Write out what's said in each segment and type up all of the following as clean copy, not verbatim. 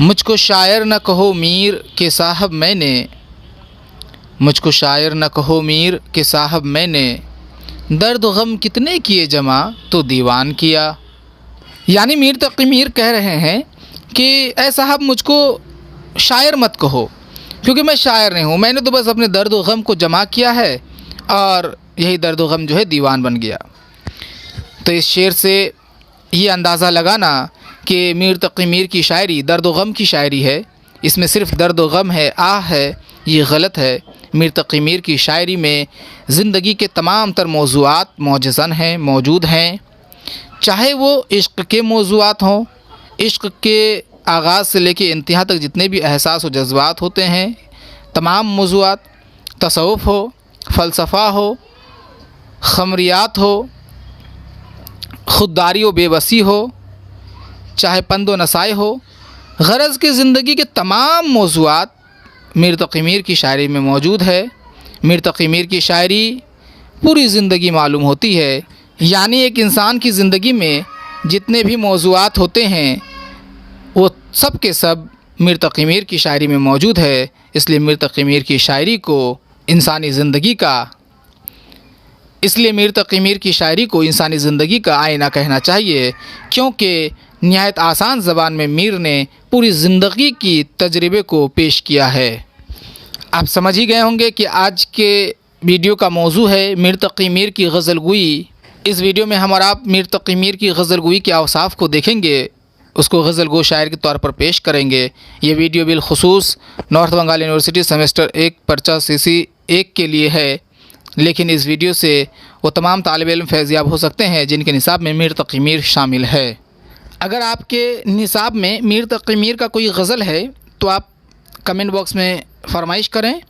मुझको शायर न कहो मीर के साहब मैंने, मुझको शायर न कहो मीर के साहब मैंने, दर्द गम कितने किए जमा तो दीवान किया। यानी मीर तक़ी मीर कह रहे हैं कि ऐ साहब मुझको शायर मत कहो, क्योंकि मैं शायर नहीं हूँ, मैंने तो बस अपने दर्द व गम को जमा किया है और यही दर्द व गम जो है दीवान बन गया। तो इस शेर से ये अंदाज़ा लगाना कि मीर तक़ी मीर की शायरी दर्द व गम की शायरी है, इसमें सिर्फ़ दर्द व गम है, आह है, ये गलत है। मीर तक़ी मीर की शायरी में ज़िंदगी के तमाम तर मौज़ूआत मौजज़न हैं, मौजूद हैं, चाहे वो इश्क़ के मौज़ूआत हों, इश्क़ के आगाज़ से लेके इंतहा तक जितने भी एहसास व जज्बात होते हैं, तमाम मौज़ूआत, तसव्वुफ़ हो, फ़लसफ़ा हो, ख़मरियात हो, ख़ुददारी व बेबसी हो, चाहे पंद व नसाई हो, गरज़ की ज़िंदगी के तमाम मौज़ूआत मीर तक़ी मीर की शायरी में मौजूद है। मीर तक़ी मीर की शायरी पूरी ज़िंदगी मालूम होती है। यानी एक इंसान की ज़िंदगी में जितने भी मौज़ूआत होते हैं वो सब के सब मीर तक़ी मीर की शायरी में मौजूद है। इसलिए मीर तक़ी मीर की शायरी को इंसानी ज़िंदगी का इंसानी ज़िंदगी का आईना कहना चाहिए, क्योंकि निहायत आसान ज़बान में मीर ने पूरी ज़िंदगी की तजर्बे को पेश किया है। आप समझ ही गए होंगे कि आज के वीडियो का मौजू है मीर तक़ी मीर की गज़लगोई। इस वीडियो में हम और आप मीर तक़ी मीर की गज़लगोई के औसाफ़ को देखेंगे, उसको गज़ल गो शायर के तौर पर पेश करेंगे। ये वीडियो बिलखुसूस नॉर्थ बंगाल यूनिवर्सिटी सेमेस्टर 1 पर्चा CC 1 के लिए है, लेकिन इस वीडियो से वो तमाम तालिब इल्म फैज़याब हो सकते हैं जिनके निसाब में मीर तक़ी मीर शामिल है। अगर आपके निसाब में मीर तक़ी मीर का कोई गज़ल है तो आप कमेंट बॉक्स में फरमाइश करें,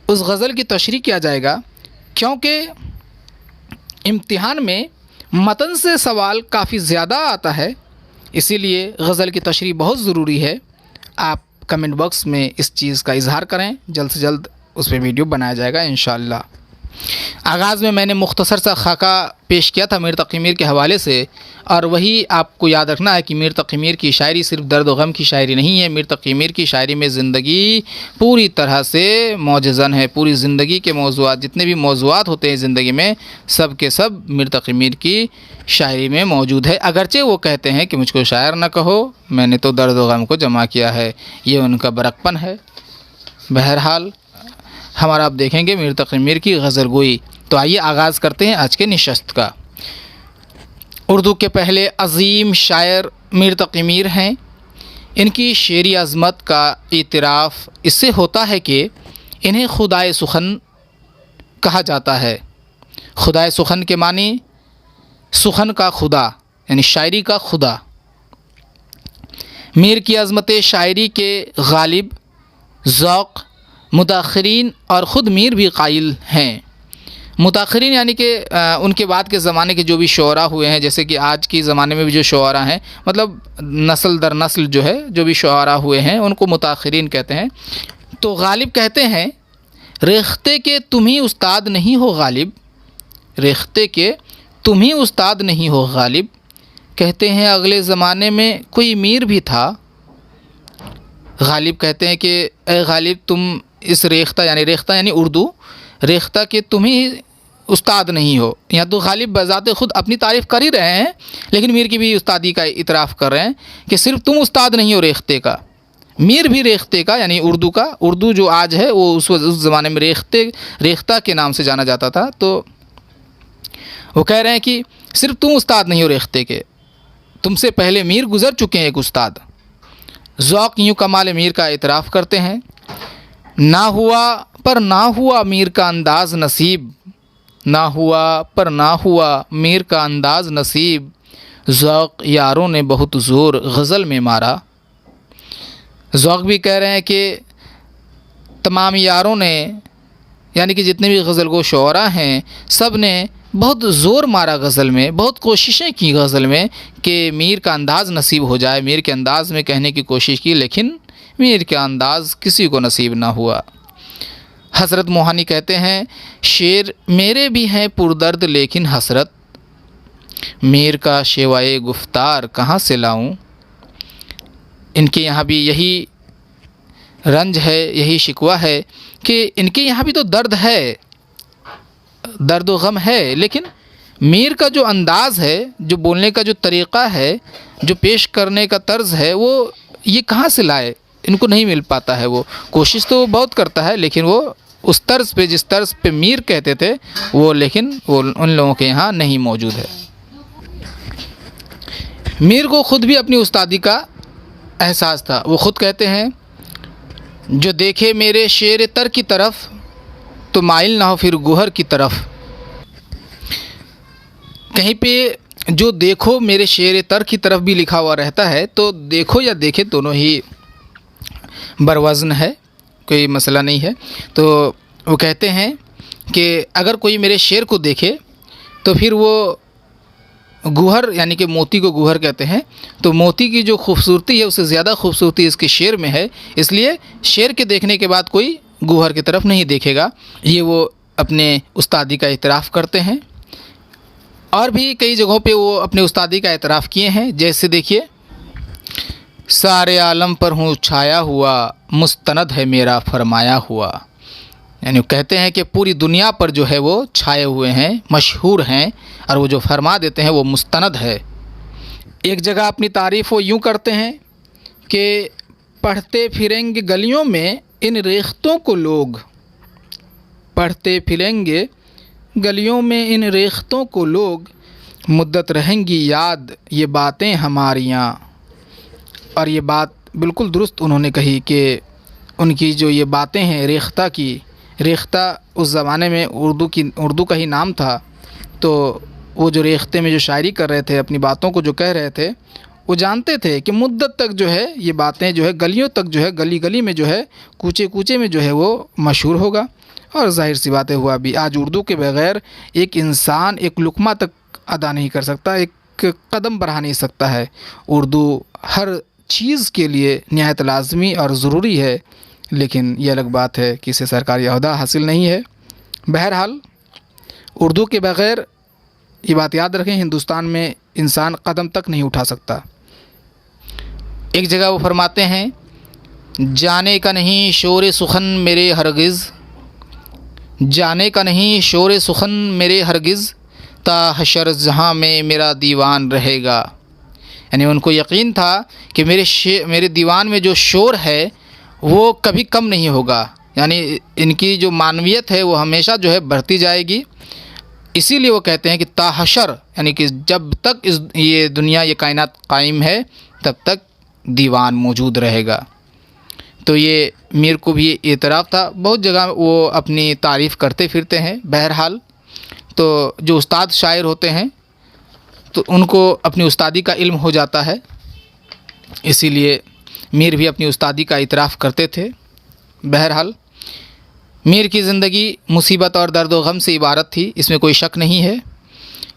उस गज़ल की तशरीह किया जाएगा, क्योंकि इम्तिहान में मतन से सवाल काफ़ी ज़्यादा आता है, इसीलिए गज़ल की तशरीह बहुत ज़रूरी है। आप कमेंट बॉक्स में इस चीज़ का इजहार करें, जल्द से जल्द उस पर वीडियो बनाया जाएगा इंशाअल्लाह। आगाज़ में मैंने मुख्तसर सा खाका पेश किया था मीर तक़ी मीर के हवाले से, और वही आपको याद रखना है कि मीर तक़ी मीर की शायरी सिर्फ़ दर्द व गम की शायरी नहीं है। मीर तक़ी मीर की शायरी में ज़िंदगी पूरी तरह से मौजज़न है। पूरी ज़िंदगी के मौज़ूआत, जितने भी मौज़ूआत होते हैं ज़िंदगी में, सब के सब मीर तक़ी मीर की शायरी में मौजूद है। अगरचे वो कहते हैं कि मुझको शायर न कहो, मैंने तो दर्द व गम को जमा किया है, ये उनका बरकपन है। बहरहाल हमारा आप देखेंगे मीर तक़ी मीर की गज़लगोई। तो आइए आगाज़ करते हैं आज के नशस्त का। उर्दू के पहले अज़ीम शायर मीर तक़ी मीर हैं। इनकी शेरी अज़मत का इतराफ़ इससे होता है कि इन्हें खुदाए सुखन कहा जाता है। खुदाए सुखन के मानी सुखन का खुदा, यानी शायरी का खुदा। मीर की अज़मत शायरी के गालिब, ज़ौक़, मुताख़िरीन और ख़ुद मीर भी कायल हैं। मुताख़िरीन यानी कि उनके बाद के ज़माने के जो भी शुअरा हुए हैं, जैसे कि आज के ज़माने में भी जो शुअरा हैं, मतलब नस्ल दर नस्ल जो है जो भी शुअरा हुए हैं उनको मुताख़िरीन कहते हैं। तो गालिब कहते हैं, रेख्ते के तुम ही उस्ताद नहीं हो गालिब, रेख्ते के तुम ही उस्ताद नहीं हो गालिब, कहते हैं अगले ज़माने में कोई मीर भी था। गालिब कहते हैं कि ए गालिब तुम इस रेख्ता यानी उर्दू रेख्ता के तुम ही उस्ताद नहीं हो। यहाँ तो गालिब बज़ाते ख़ुद अपनी तारीफ़ कर ही रहे हैं, लेकिन मीर की भी उस्तादी का इतराफ़ कर रहे हैं कि सिर्फ़ तुम उस्ताद नहीं हो रेख्ते का, मीर भी रेख्ते का, यानी उर्दू का। उर्दू जो आज है वो उस ज़माने में रेख्ता के नाम से जाना जाता था। तो वो कह रहे हैं कि सिर्फ़ तुम उस्ताद नहीं हो रेख्ते के, तुमसे पहले मीर गुज़र चुके हैं एक उस्ताद। ज़ौक़ यूँ कमाल मीर का इतराफ़ करते हैं, ना हुआ पर ना हुआ मीर का अंदाज़ नसीब, ना हुआ पर ना हुआ मीर का अंदाज़ नसीब, ज़ौक़ यारों ने बहुत ज़ोर गज़ल में मारा। ज़ौक़ भी कह रहे हैं कि तमाम यारों ने, यानी कि जितने भी गज़ल गो शुअरा हैं, सब ने बहुत ज़ोर मारा गज़ल में, बहुत कोशिशें की गज़ल में कि मीर का अंदाज़ नसीब हो जाए, मीर के अंदाज़ में कहने की कोशिश की, लेकिन मीर का अंदाज़ किसी को नसीब ना हुआ। हज़रत मोहानी कहते हैं, शेर मेरे भी हैं पुरदर्द लेकिन हसरत, मीर का शेवाए गुफ्तार कहाँ से लाऊं। इनके यहाँ भी यही रंज है, यही शिकवा है कि इनके यहाँ भी तो दर्द है, दर्द व गम है, लेकिन मीर का जो अंदाज़ है, जो बोलने का जो तरीक़ा है, जो पेश करने का तर्ज़ है, वो ये कहाँ से लाए, इनको नहीं मिल पाता है। वो कोशिश तो बहुत करता है, लेकिन वो उस तर्ज़ पे, जिस तर्ज़ पे मीर कहते थे, वो लेकिन वो उन लोगों के यहाँ नहीं मौजूद है। मीर को ख़ुद भी अपनी उस्तादी का एहसास था। वो ख़ुद कहते हैं, जो देखे मेरे शेर तर की तरफ तो माइल ना हो फिर गुहर की तरफ। कहीं पे जो देखो मेरे शेर तर की तरफ भी लिखा हुआ रहता है, तो देखो या देखे दोनों ही बरवज़न है, कोई मसला नहीं है। तो वो कहते हैं कि अगर कोई मेरे शेर को देखे तो फिर वो गुहर, यानी कि मोती को गुहर कहते हैं, तो मोती की जो खूबसूरती है उससे ज़्यादा खूबसूरती इसके शेर में है, इसलिए शेर के देखने के बाद कोई गुहर की तरफ नहीं देखेगा। ये वो अपने उस्तादी का इतराफ़ करते हैं। और भी कई जगहों पे वो अपने उस्तादी का इतराफ़ किए हैं, जैसे देखिए, सारे आलम पर हूँ छाया हुआ, मुस्तनद है मेरा फरमाया हुआ। यानी कहते हैं कि पूरी दुनिया पर जो है वो छाए हुए हैं, मशहूर हैं, और वो जो फरमा देते हैं वो मुस्तनद है। एक जगह अपनी तारीफ़ वो यूँ करते हैं कि पढ़ते फिरेंगे गलियों में इन रेख्तों को लोग, पढ़ते फिरेंगे गलियों में इन रेख्तों को लोग, मुद्दत रहेंगी याद ये बातें हमारियाँ। और ये बात बिल्कुल दुरुस्त उन्होंने कही कि उनकी जो ये बातें हैं रेख्ता की, रेख्ता उस ज़माने में उर्दू का ही नाम था। तो वो जो रेख्ते में जो शायरी कर रहे थे, अपनी बातों को जो कह रहे थे, वो जानते थे कि मुद्दत तक जो है ये बातें जो है गलियों तक जो है, गली गली में जो है, कूचे कूचे में जो है वो मशहूर होगा। और ज़ाहिर सी बातें हुआ भी, आज उर्दू के बग़ैर एक इंसान एक लुक़मा तक अदा नहीं कर सकता, एक कदम बढ़ा नहीं सकता है। उर्दू हर चीज़ के लिए निहायत लाज़मी और ज़रूरी है, लेकिन ये अलग बात है कि इसे सरकारी अहदा हासिल नहीं है। बहरहाल उर्दू के बग़ैर, ये बात याद रखें, हिंदुस्तान में इंसान कदम तक नहीं उठा सकता। एक जगह वो फरमाते हैं, जाने का नहीं शोर सुखन मेरे हरगिज़, जाने का नहीं शोर सुखन मेरे हरगिज़, ता हशर जहाँ में मेरा दीवान रहेगा। यानी उनको यकीन था कि मेरे दीवान में जो शोर है वो कभी कम नहीं होगा, यानी इनकी जो मानवियत है वो हमेशा जो है बढ़ती जाएगी। इसीलिए वो कहते हैं कि ता हशर, यानी कि जब तक ये दुनिया, ये कायनात कायम है, तब तक दीवान मौजूद रहेगा। तो ये मीर को भी एतराफ़ था। बहुत जगह वो अपनी तारीफ़ करते फिरते हैं। बहरहाल तो जो उस्ताद शायर होते हैं तो उनको अपनी उस्तादी का इल्म हो जाता है, इसीलिए मीर भी अपनी उस्तादी का इतराफ़ करते थे। बहरहाल मीर की ज़िंदगी मुसीबत और दर्द व गम से इबारत थी, इसमें कोई शक नहीं है।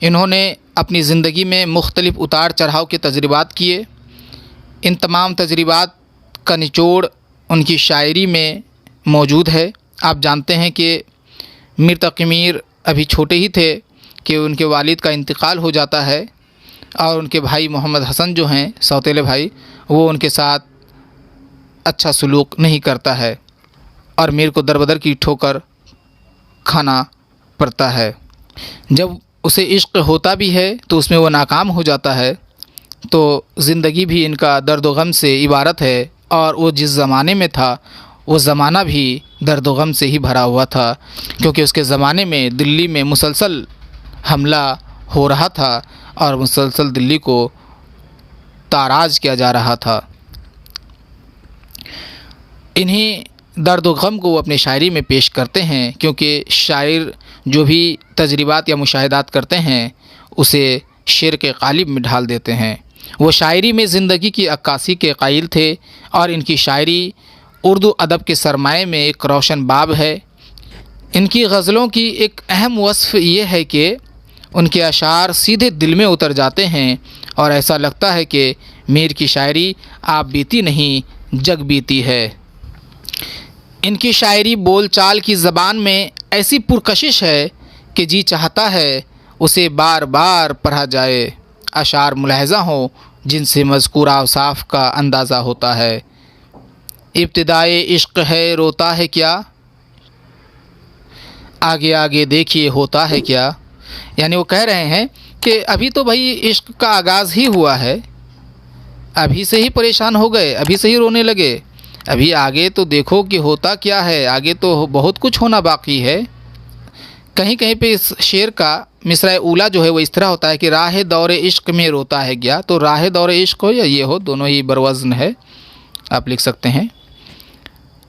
इन्होंने अपनी ज़िंदगी में मुख्तलिफ़ उतार चढ़ाव के तजर्बात किए। इन तमाम तजर्बात का निचोड़ उनकी शायरी में मौजूद है। आप जानते हैं कि मीर तक़ी मीर अभी छोटे ही थे कि उनके वालिद का इंतकाल हो जाता है, और उनके भाई मोहम्मद हसन जो हैं, सौतेले भाई, वो उनके साथ अच्छा सलूक नहीं करता है, और मीर को दरबदर की ठोकर खाना पड़ता है। जब उसे इश्क होता भी है तो उसमें वो नाकाम हो जाता है। तो ज़िंदगी भी इनका दर्द व गम से इबारत है, और वो जिस ज़माने में था वो ज़माना भी दर्द व गम से ही भरा हुआ था, क्योंकि उसके ज़माने में दिल्ली में मुसलसल हमला हो रहा था और मुसलसल दिल्ली को ताराज किया जा रहा था। इन्हीं दर्द व गम को वो अपने शायरी में पेश करते हैं, क्योंकि शायर जो भी तजर्बात या मुशाहिदात करते हैं उसे शेर के क़ालिब में ढाल देते हैं। वो शायरी में ज़िंदगी की अक्कासी के क़ाइल थे, और इनकी शायरी उर्दू अदब के सरमाए में एक रोशन बाब है। इनकी गज़लों की एक अहम वस्फ़ ये है कि उनके अशार सीधे दिल में उतर जाते हैं, और ऐसा लगता है कि मीर की शायरी आप बीती नहीं जग बीती है। इनकी शायरी बोल चाल की ज़बान में ऐसी पुरकशिश है कि जी चाहता है उसे बार बार पढ़ा जाए। अशार मुलाहज़ा हो जिनसे मज़कूरा औसाफ़ का अंदाज़ा होता है। इब्तिदाए इश्क़ है रोता है क्या, आगे आगे देखिए होता है क्या। यानी वो कह रहे हैं कि अभी तो भाई इश्क़ का आगाज़ ही हुआ है, अभी से ही परेशान हो गए, अभी से ही रोने लगे, अभी आगे तो देखो कि होता क्या है, आगे तो बहुत कुछ होना बाकी है। कहीं कहीं पे इस शेर का मिसरा ऊला जो है वो इस तरह होता है कि राह दौरे इश्क़ में रोता है क्या। तो राह दौरे इश्क़ हो या ये हो, दोनों ही बरवज़न है, आप लिख सकते हैं।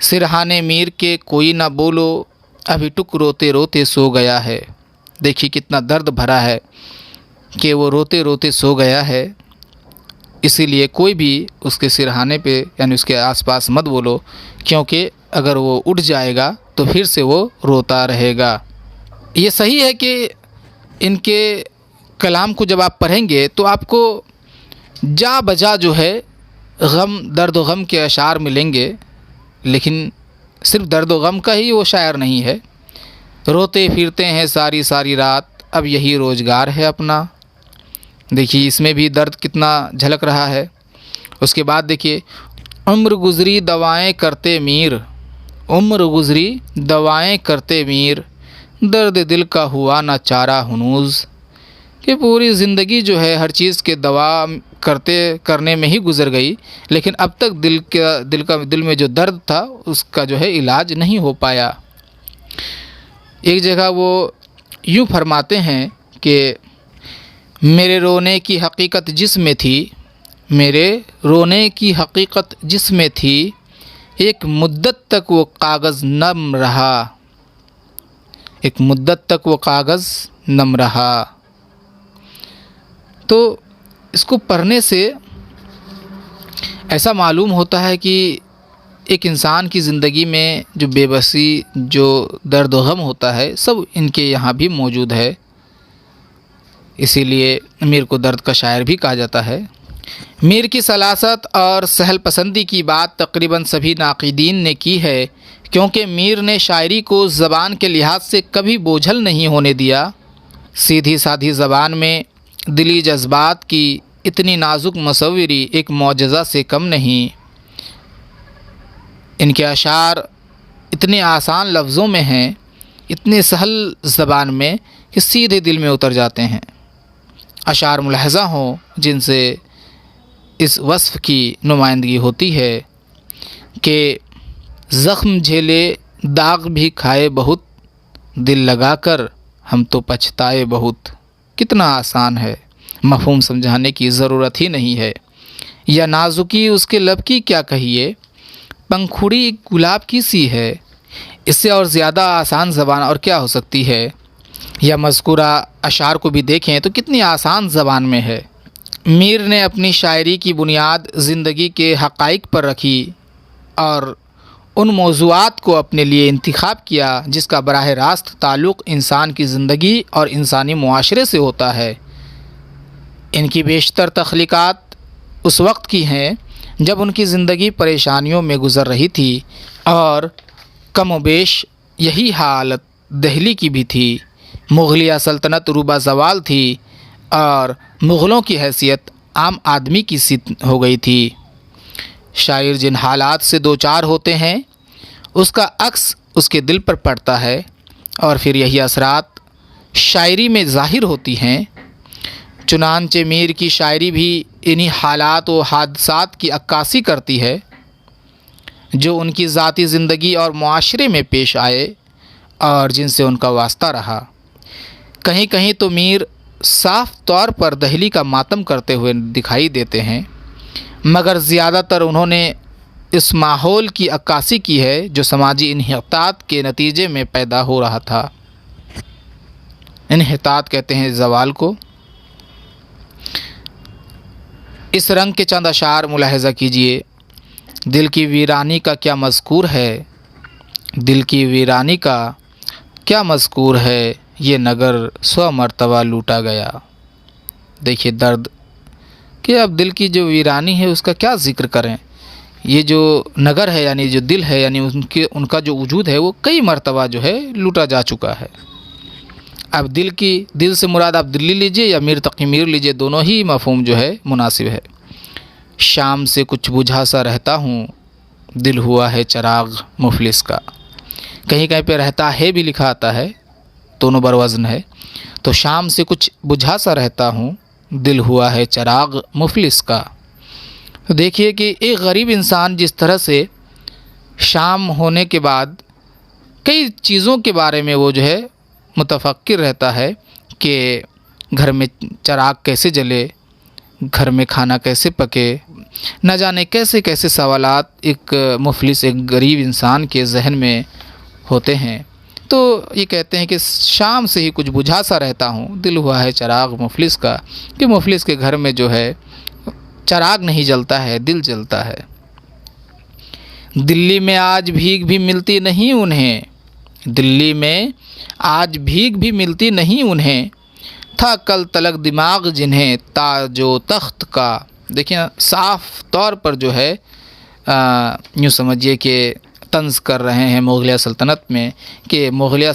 सिरहाने मीर के कोई ना बोलो, अभी टुक रोते रोते सो गया है। देखिए कितना दर्द भरा है कि वो रोते रोते सो गया है, इसीलिए कोई भी उसके सिरहाने पे यानी उसके आसपास मत बोलो, क्योंकि अगर वो उठ जाएगा तो फिर से वो रोता रहेगा। ये सही है कि इनके कलाम को जब आप पढ़ेंगे तो आपको जा बजा जो है गम, दर्द व गम के अशार मिलेंगे, लेकिन सिर्फ दर्द व गम का ही वो शायर नहीं है। रोते फिरते हैं सारी सारी रात, अब यही रोज़गार है अपना। देखिए इसमें भी दर्द कितना झलक रहा है। उसके बाद देखिए, उम्र गुज़री दवाएं करते मीर, उम्र गुज़री दवाएं करते मीर, दर्द दिल का हुआ ना चारा हुनूज़। कि पूरी ज़िंदगी जो है हर चीज़ के दवा करने में ही गुज़र गई, लेकिन अब तक दिल में जो दर्द था उसका जो है इलाज नहीं हो पाया। एक जगह वो यूँ फरमाते हैं कि मेरे रोने की हकीकत जिसमें थी, मेरे रोने की हकीकत जिसमें थी, एक मुद्दत तक वो कागज़ नम रहा, एक मुद्दत तक वो कागज़ नम रहा। तो इसको पढ़ने से ऐसा मालूम होता है कि एक इंसान की ज़िंदगी में जो बेबसी, जो दर्द व गम होता है, सब इनके यहाँ भी मौजूद है। इसीलिए मीर को दर्द का शायर भी कहा जाता है। मीर की सलासत और सहल पसंदी की बात तकरीबन सभी नाक़िदीन ने की है, क्योंकि मीर ने शायरी को ज़बान के लिहाज से कभी बोझल नहीं होने दिया। सीधी साधी ज़बान में दिली जज्बात की इतनी नाजुक मुसव्वरी एक मौजज़ा से कम नहीं। इनके अशार इतने आसान लफ्ज़ों में हैं, इतने सहल ज़बान में कि सीधे दिल में उतर जाते हैं। अशार मुलाहज़ा हों जिनसे इस वस्फ़ की नुमाइंदगी होती है कि ज़ख्म झेले दाग भी खाए बहुत, दिल लगाकर हम तो पछताए बहुत। कितना आसान है, मफ़हूम समझाने की ज़रूरत ही नहीं है। या नाजुकी उसके लब की क्या कहिए, पंखुड़ी गुलाब की सी है। इससे और ज़्यादा आसान ज़बान और क्या हो सकती है। या मज़कूरा अशार को भी देखें तो कितनी आसान ज़बान में है। मीर ने अपनी शायरी की बुनियाद ज़िंदगी के हक़ाइक़ पर रखी और उन मौज़ूआत को अपने लिए इंतख़ाब किया जिसका बराह रास्त ताल्लुक़ इंसान की ज़िंदगी और इंसानी मुआशरे से होता है। इनकी बेशतर तख्लीक़ात उस वक्त की हैं जब उनकी ज़िंदगी परेशानियों में गुज़र रही थी और कम व बेश यही हालत दिल्ली की भी थी। मुग़लिया सल्तनत रूबा ज़वाल थी और मुग़लों की हैसियत आम आदमी की सी हो गई थी। शायर जिन हालात से दो चार होते हैं उसका अक्स उसके दिल पर पड़ता है और फिर यही असरात शायरी में ज़ाहिर होती हैं। चुनांचे मीर की शायरी भी इन्हीं हालात व हादसात की अक्कासी करती है जो उनकी ज़ाती ज़िंदगी और मुआशरे में पेश आए और जिनसे उनका वास्ता रहा। कहीं कहीं तो मीर साफ़ तौर पर दहली का मातम करते हुए दिखाई देते हैं, मगर ज़्यादातर उन्होंने इस माहौल की अक्कासी की है जो समाजी इन्हितात के नतीजे में पैदा हो रहा था। इन्हितात कहते हैं ज़वाल को। इस रंग के चंद अशार मुलाहज़ा कीजिए। दिल की वीरानी का क्या मज़कूर है, दिल की वीरानी का क्या मज़कूर है, ये नगर 100 मरतबा लूटा गया। देखिए दर्द कि अब दिल की जो वीरानी है उसका क्या ज़िक्र करें। ये जो नगर है यानी जो दिल है यानी उनका जो वजूद है वो कई मरतबा जो है लूटा जा चुका है। अब दिल से मुराद आप दिल्ली लीजिए या मीर तकी मीर लीजिए, दोनों ही मफ़हूम जो है मुनासिब है। शाम से कुछ बुझा सा रहता हूँ, दिल हुआ है चिराग मुफलिस का। कहीं कहीं पे रहता है भी लिखा आता है, दोनों बरवज़न है। तो शाम से कुछ बुझा सा रहता हूँ, दिल हुआ है चिराग मुफलिस का। तो देखिए कि एक गरीब इंसान जिस तरह से शाम होने के बाद कई चीज़ों के बारे में वो जो है मुतफक्किर रहता है कि घर में चिराग कैसे जले, घर में खाना कैसे पके, न जाने कैसे कैसे सवालात एक मुफलिस, एक गरीब इंसान के जहन में होते हैं। तो ये कहते हैं कि शाम से ही कुछ बुझा सा रहता हूँ, दिल हुआ है चिराग मुफलिस का, कि मुफलिस के घर में जो है चिराग नहीं जलता है, दिल जलता है। दिल्ली में आज भीख भी मिलती नहीं उन्हें, दिल्ली में आज भीख भी मिलती नहीं उन्हें, था कल तलक दिमाग जिन्हें ताजो तख्त का। देखिए साफ़ तौर पर जो है यूँ समझिए कि तंज़ कर रहे हैं मुग़लिया सल्तनत में कि मुग़लिया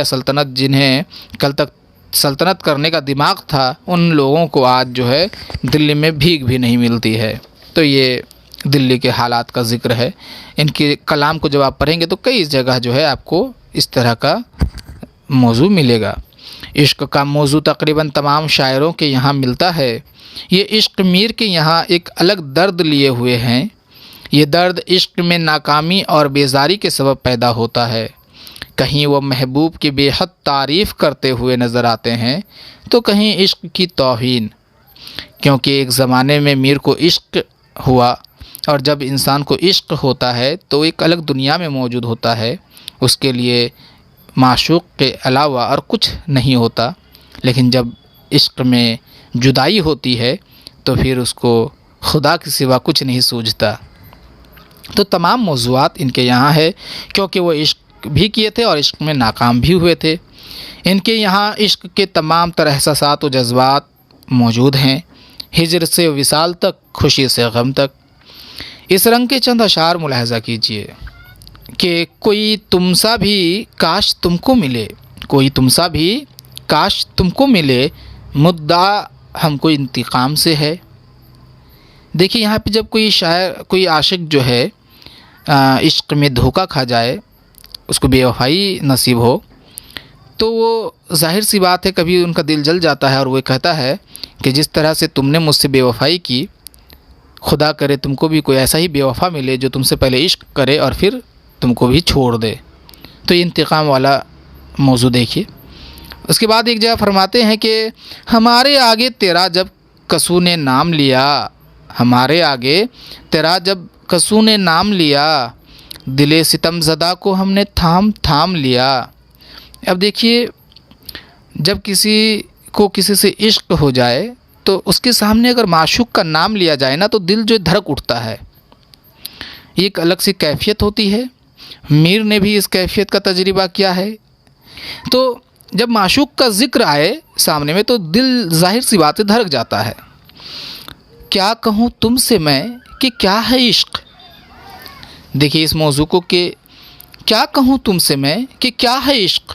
सल्तनत जिन्हें कल तक सल्तनत करने का दिमाग था, उन लोगों को आज जो है दिल्ली में भीख भी नहीं मिलती है। तो ये दिल्ली के हालात का ज़िक्र है। इनके कलाम को जब आप पढ़ेंगे तो कई जगह जो है आपको इस तरह का मौजू मिलेगा। इश्क़ का मौजू तकरीबन तमाम शायरों के यहाँ मिलता है। ये इश्क़ मीर के यहाँ एक अलग दर्द लिए हुए हैं। ये दर्द इश्क़ में नाकामी और बेजारी के सबब पैदा होता है। कहीं वो महबूब की बेहद तारीफ़ करते हुए नज़र आते हैं तो कहीं इश्क़ की तौहीन, क्योंकि एक ज़माने में मीर को इश्क़ हुआ, और जब इंसान को इश्क़ होता है तो एक अलग दुनिया में मौजूद होता है। उसके लिए माशूक़ के अलावा और कुछ नहीं होता। लेकिन जब इश्क़ में जुदाई होती है तो फिर उसको खुदा के सिवा कुछ नहीं सूझता। तो तमाम मौज़ूआत इनके यहाँ है, क्योंकि वो इश्क़ भी किए थे और इश्क़ में नाकाम भी हुए थे। इनके यहाँ इश्क़ के तमाम तरह एहसासात व जज्बात मौजूद हैं, हिजर से विसाल तक, खुशी से गम तक। इस रंग के चंद अशार मुलाहज़ा कीजिए कि कोई तुमसा भी काश तुमको मिले, कोई तुमसा भी काश तुमको मिले, मुद्दा हमको इंतकाम से है। देखिए यहाँ पे जब कोई शायर, कोई आशिक जो है इश्क़ में धोखा खा जाए, उसको बेवफाई नसीब हो, तो वो ज़ाहिर सी बात है कभी उनका दिल जल जाता है और वो कहता है कि जिस तरह से तुमने मुझसे बेवफाई की, खुदा करे तुमको भी कोई ऐसा ही बेवफा मिले जो तुमसे पहले इश्क़ करे और फिर तुमको भी छोड़ दे। तो ये इंतकाम वाला मौजू देखिए। उसके बाद एक जगह फरमाते हैं कि हमारे आगे तेरा जब कसू ने नाम लिया, हमारे आगे तेरा जब कसू ने नाम लिया, दिले सितमज़दा को हमने थाम थाम लिया। अब देखिए जब किसी को किसी से इश्क़ हो जाए तो उसके सामने अगर माशूक़ का नाम लिया जाए ना तो दिल जो धड़क उठता है, ये एक अलग सी कैफियत होती है। मीर ने भी इस कैफियत का तजर्बा किया है। तो जब माशूक़ का ज़िक्र आए सामने में तो दिल ज़ाहिर सी बात है धड़क जाता है। क्या कहूँ तुमसे मैं कि क्या है इश्क़। देखिए इस मौजू को कि क्या कहूँ तुमसे मैं कि क्या है इश्क़,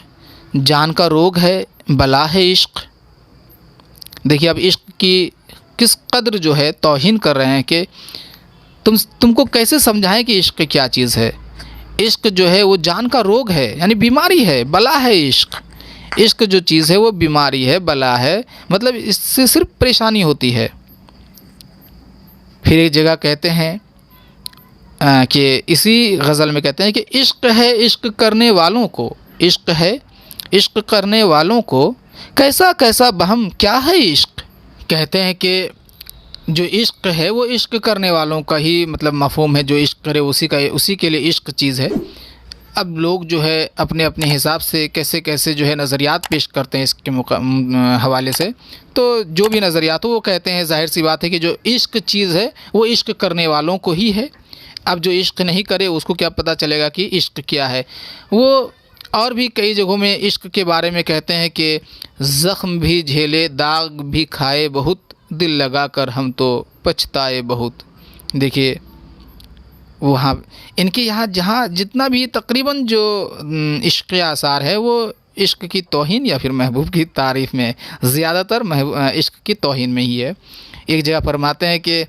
जान का रोग है, बला है इश्क़। देखिए अब इश्क़ की किस कदर जो है तौहीन कर रहे हैं कि तुमको कैसे समझाएं कि इश्क़ क्या चीज़ है। इश्क़ जो है वो जान का रोग है, यानी बीमारी है, बला है इश्क़। इश्क़ जो चीज़ है वो बीमारी है, बला है, मतलब इससे सिर्फ परेशानी होती है। फिर एक जगह कहते हैं कि इसी गज़ल में कहते हैं कि इश्क़ है इश्क़ करने वालों को, इश्क़ है इश्क़ करने वालों को, कैसा कैसा बहम क्या है इश्क़। कहते हैं कि जो इश्क़ है वो इश्क़ करने वालों का ही मतलब मफ़हूम है, जो इश्क़ करे उसी के लिए इश्क़ चीज़ है। अब लोग जो है अपने अपने हिसाब से कैसे कैसे जो है नज़रियात पेश करते हैं इसके हवाले से। तो जो भी नज़रियात हो वो कहते हैं ज़ाहिर सी बात है कि जो इश्क़ चीज़ है वो इश्क़ करने वालों को ही है। अब जो इश्क़ नहीं करे उसको क्या पता चलेगा कि इश्क़ क्या है। वो और भी कई जगहों में इश्क़ के बारे में कहते हैं कि ज़ख्म भी झेले, दाग भी खाए बहुत, दिल लगा कर हम तो पछताए बहुत। देखिए वहाँ इनके यहाँ जहाँ जितना भी तकरीबन जो इश्क़ आसार है वो इश्क की तौहीन या फिर महबूब की तारीफ़ में, ज़्यादातर इश्क की तौहीन में ही है। एक जगह फरमाते हैं कि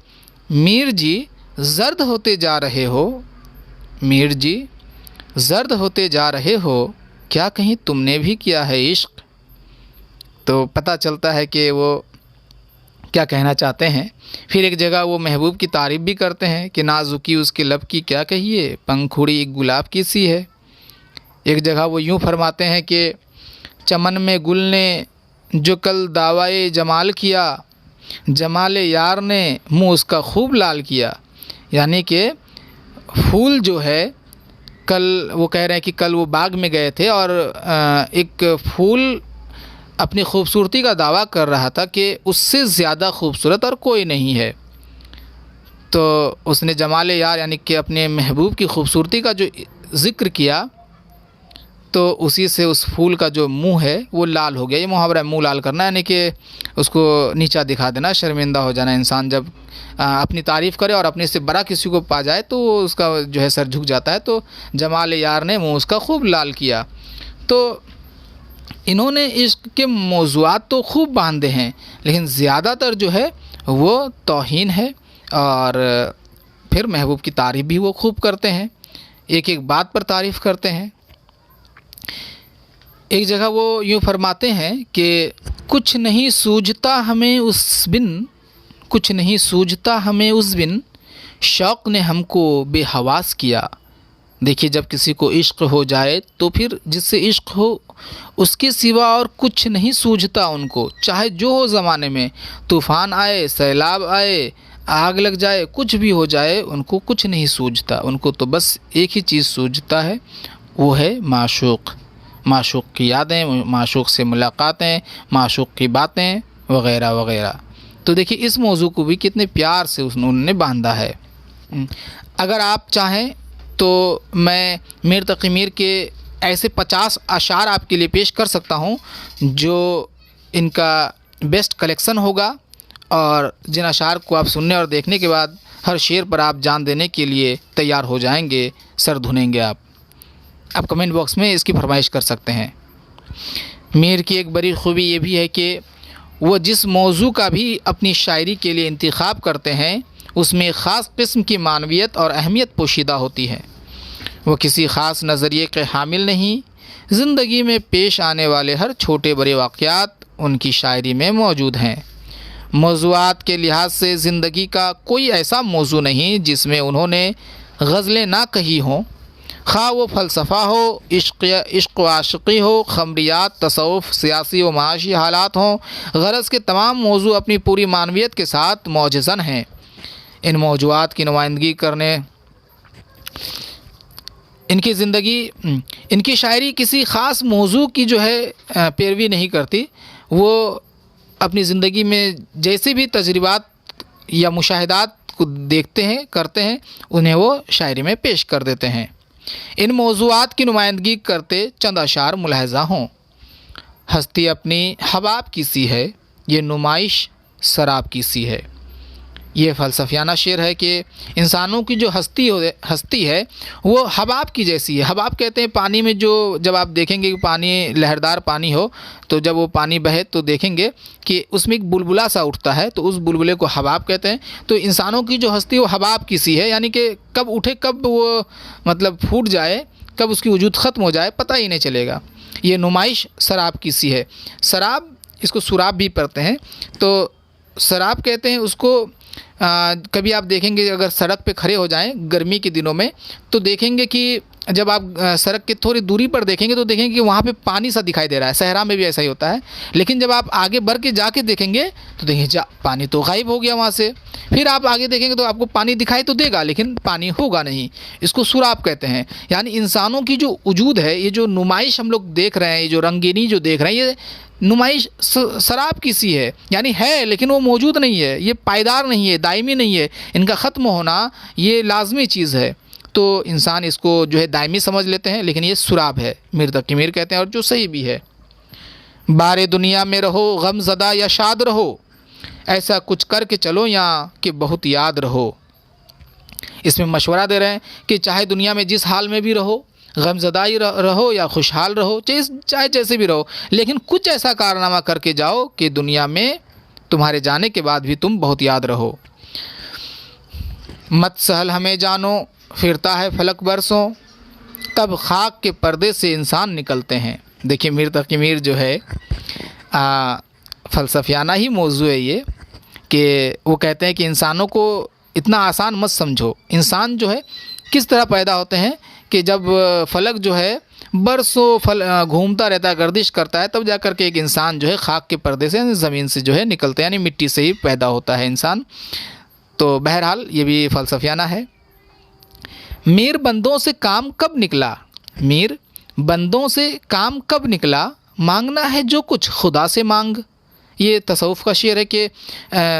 मीर जी ज़र्द होते जा रहे हो, मीर जी ज़र्द होते जा रहे हो, क्या कहीं तुमने भी किया है इश्क। तो पता चलता है कि वो क्या कहना चाहते हैं। फिर एक जगह वो महबूब की तारीफ़ भी करते हैं कि नाजुकी उसके लब की क्या कहिए, पंखुड़ी एक गुलाब की सी है। एक जगह वो यूँ फरमाते हैं कि चमन में गुल ने जो कल दावाए जमाल किया, जमाल यार ने मुँह उसका खूब लाल किया। यानी कि फूल जो है, कल वो कह रहे हैं कि कल वो बाग में गए थे और एक फूल अपनी खूबसूरती का दावा कर रहा था कि उससे ज़्यादा खूबसूरत और कोई नहीं है। तो उसने जमाल यार यानी कि अपने महबूब की खूबसूरती का जो ज़िक्र किया, तो उसी से उस फूल का जो मुंह है वो लाल हो गया। ये मुहावरा है, मुंह लाल करना, यानी कि उसको नीचा दिखा देना, शर्मिंदा हो जाना। इंसान जब अपनी तारीफ़ करे और अपने से बड़ा किसी को पा जाए तो उसका जो है सर झुक जाता है। तो जमाल यार ने मुंह उसका खूब लाल किया। तो इन्होंने इश्क के मौज़ूआत तो खूब बांधे हैं, लेकिन ज़्यादातर जो है वो तौहीन है। और फिर महबूब की तारीफ़ भी वो खूब करते हैं, एक एक बात पर तारीफ़ करते हैं। एक जगह वो यूँ फरमाते हैं कि कुछ नहीं सूझता हमें उस बिन, कुछ नहीं सूझता हमें उस बिन, शौक़ ने हमको बेहवास किया। देखिए, जब किसी को इश्क हो जाए तो फिर जिससे इश्क हो उसके सिवा और कुछ नहीं सूझता उनको, चाहे जो हो ज़माने में, तूफ़ान आए, सैलाब आए, आग लग जाए, कुछ भी हो जाए, उनको कुछ नहीं सूझता। उनको तो बस एक ही चीज़ सूझता है, वो है माशूक़, माशूक़ की यादें, माशूक़ से मुलाकातें, माशूक़ की बातें वग़ैरह वग़ैरह। तो देखिए, इस मौजू को भी कितने प्यार से उन्होंने बांधा है। अगर आप चाहें तो मैं मीर तक़ी मीर के ऐसे 50 अशार आपके लिए पेश कर सकता हूँ जो इनका बेस्ट कलेक्शन होगा, और जिन अशार को आप सुनने और देखने के बाद हर शेर पर आप जान देने के लिए तैयार हो जाएंगे, सर धुनेंगे आप कमेंट बॉक्स में इसकी फरमाइश कर सकते हैं। मीर की एक बड़ी ख़ूबी ये भी है कि वो जिस मौजू का भी अपनी शायरी के लिए इंतखाब करते हैं उसमें ख़ास किस्म की मानवियत और अहमियत पोशीदा होती है। वो किसी ख़ास नज़रिए के हामिल नहीं, ज़िंदगी में पेश आने वाले हर छोटे बड़े वाक़यात उनकी शायरी में मौजूद हैं। मौज़ूआत के लिहाज से ज़िंदगी का कोई ऐसा मौजू नहीं जिसमें उन्होंने गज़लें ना कही हों, खा वो फ़लसफ़ा हो, इश्क़ व आशिक़ी हो, ख़मरियात, तसव्वुफ़, सियासी व माशी हालात हों, ग़रज़ के तमाम मौजू अपनी पूरी मानवियत के साथ मौजज़न हैं। इन मौजूआत की नुमाइंदगी करने इनकी ज़िंदगी, इनकी शायरी किसी ख़ास मौजू की जो है पैरवी नहीं करती। वो अपनी ज़िंदगी में जैसे भी तजर्बात या मुशाहिदात को देखते हैं, करते हैं, उन्हें वो शायरी में पेश कर देते हैं। इन मौजूआत की नुमाइंदगी करते चंद अशार मुलाहज़ा हों। हस्ती अपनी हबाब की सी है, ये नुमाइश शराब की सी है। ये फ़लसफ़ियाना शेर है कि इंसानों की जो हस्ती है वो हबाब की जैसी है। हबाब कहते हैं पानी में, जो जब आप देखेंगे कि पानी लहरदार पानी हो तो जब वो पानी बहे तो देखेंगे कि उसमें एक बुलबुला सा उठता है, तो उस बुलबुले को हबाब कहते हैं। तो इंसानों की जो हस्ती वो हबाब की सी है, यानी कि कब उठे, कब वो मतलब फूट जाए, कब उसकी वजूद ख़त्म हो जाए, पता ही नहीं चलेगा। ये नुमाइश शराब की सी है। शराब, इसको सुराब भी पढ़ते हैं, तो शराब कहते हैं उसको। कभी आप देखेंगे अगर सड़क पे खड़े हो जाएं गर्मी के दिनों में, तो देखेंगे कि जब आप सड़क के थोड़ी दूरी पर देखेंगे तो देखेंगे कि वहाँ पे पानी सा दिखाई दे रहा है। सहरा में भी ऐसा ही होता है, लेकिन जब आप आगे बढ़ के जाके देखेंगे तो देखेंगे पानी तो गायब हो गया वहाँ से। फिर आप आगे देखेंगे तो आपको पानी दिखाई तो देगा, लेकिन पानी होगा नहीं। इसको सुराब कहते हैं। यानी इंसानों की जो वजूद है, ये जो नुमाइश हम लोग देख रहे हैं, ये जो रंगीनी जो देख रहे हैं, ये नुमाइश शराब की सी है। यानी है लेकिन वो मौजूद नहीं है, ये पायदार नहीं है, दायमी नहीं है। इनका ख़त्म होना ये लाजमी चीज़ है। तो इंसान इसको जो है दायमी समझ लेते हैं, लेकिन ये सुराब है, मीर तक़ी मीर कहते हैं, और जो सही भी है। बारे दुनिया में रहो गम ज़दा या शाद रहो, ऐसा कुछ करके चलो या कि बहुत याद रहो। इसमें मशवरा दे रहे हैं कि चाहे दुनिया में जिस हाल में भी रहो, गमज़दाई रहो या खुशहाल रहो, चाहे जैसे भी रहो, लेकिन कुछ ऐसा कारनामा करके जाओ कि दुनिया में तुम्हारे जाने के बाद भी तुम बहुत याद रहो। मत सहल हमें जानो, फिरता है फलक बरसों, तब खाक के पर्दे से इंसान निकलते हैं। देखिए मीर तकी मीर जो है फ़लसफ़ियाना ही मौजू है ये, कि वो कहते हैं कि इंसानों को इतना आसान मत समझो। इंसान जो है किस तरह पैदा होते हैं कि जब फलक जो है बरसों घूमता रहता है, गर्दिश करता है, तब जा कर के एक इंसान जो है खाक के पर्दे से, ज़मीन से जो है निकलते हैं, यानी मिट्टी से ही पैदा होता है इंसान। तो बहरहाल ये भी फ़लसफ़ियाना है। मीर बंदों से काम कब निकला, मीर बंदों से काम कब निकला, मांगना है जो कुछ खुदा से मांग। ये तसव्वुफ़ का शेर है कि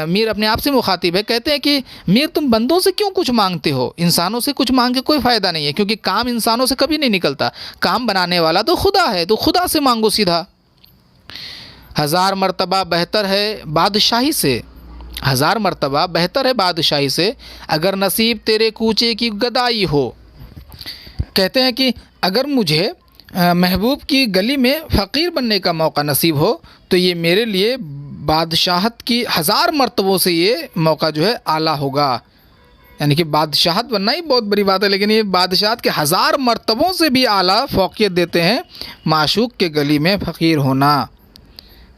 मीर अपने आप से मुखातिब है, कहते हैं कि मीर तुम बंदों से क्यों कुछ मांगते हो, इंसानों से कुछ मांग के कोई फ़ायदा नहीं है, क्योंकि काम इंसानों से कभी नहीं निकलता, काम बनाने वाला तो खुदा है, तो खुदा से मांगो सीधा। हज़ार मरतबा बेहतर है बादशाही से, हज़ार मरतबा बेहतर है बादशाही से, अगर नसीब तेरे कूचे की गदाई हो। कहते हैं कि अगर मुझे महबूब की गली में फ़कीर बनने का मौका नसीब हो तो ये मेरे लिए बादशाहत की 1000 मरतबों से ये मौका जो है आला होगा। यानी कि बादशाहत बनना ही बहुत बड़ी बात है, लेकिन ये बादशाहत के 1000 मरतबों से भी आला फ़ौक़ियत देते हैं माशूक़ के गली में फ़कीर होना।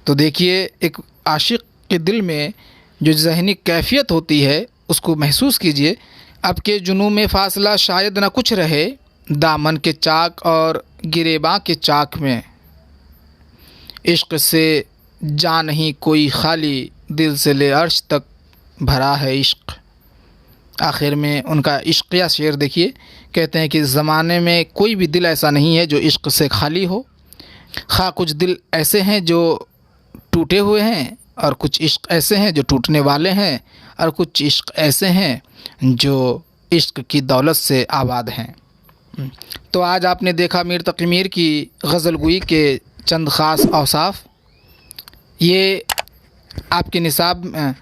तो देखिए एक आशिक़ के दिल में जो ज़हनी कैफ़ियत होती है उसको महसूस कीजिए। अब के जुनू में फ़ासला शायद न कुछ रहे, दामन के चाक और गिरेबां के चाक में, इश्क़ से जा नहीं कोई खाली, दिल से ले अर्श तक भरा है इश्क़। आखिर में उनका इश्क़िया शेर देखिए, कहते हैं कि ज़माने में कोई भी दिल ऐसा नहीं है जो इश्क़ से खाली हो। खा कुछ दिल ऐसे हैं जो टूटे हुए हैं, और कुछ इश्क़ ऐसे हैं जो टूटने वाले हैं, और कुछ इश्क़ ऐसे हैं जो इश्क़ की दौलत से आबाद हैं। तो आज आपने देखा मीर तकी मीर की गज़लगोई के चंद ख़ास औसाफ़। ये आपके निसाब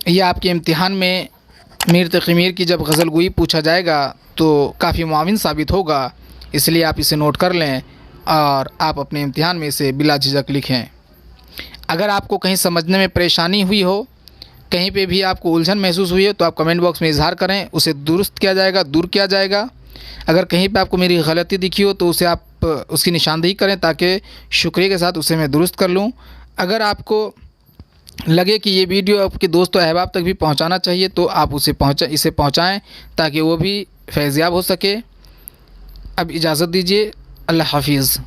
या आपके इम्तिहान में मीर तकी मीर की जब गज़लगोई पूछा जाएगा तो काफ़ी मुआविन साबित होगा, इसलिए आप इसे नोट कर लें और आप अपने इम्तिहान में इसे बिला झिझक लिखें। अगर आपको कहीं समझने में परेशानी हुई हो, कहीं पे भी आपको उलझन महसूस हुई है, तो आप कमेंट बॉक्स में इज़हार करें, उसे दुरुस्त किया जाएगा, दूर किया जाएगा। अगर कहीं पे आपको मेरी गलती दिखी हो तो उसे आप उसकी निशानदेही करें ताकि शुक्रिया के साथ उसे मैं दुरुस्त कर लूँ। अगर आपको लगे कि ये वीडियो आपके दोस्तों अहबाब तक भी पहुंचाना चाहिए तो आप इसे पहुंचाएं ताकि वो भी फैज़याब हो सके। अब इजाज़त दीजिए, अल्लाह हाफ़िज़।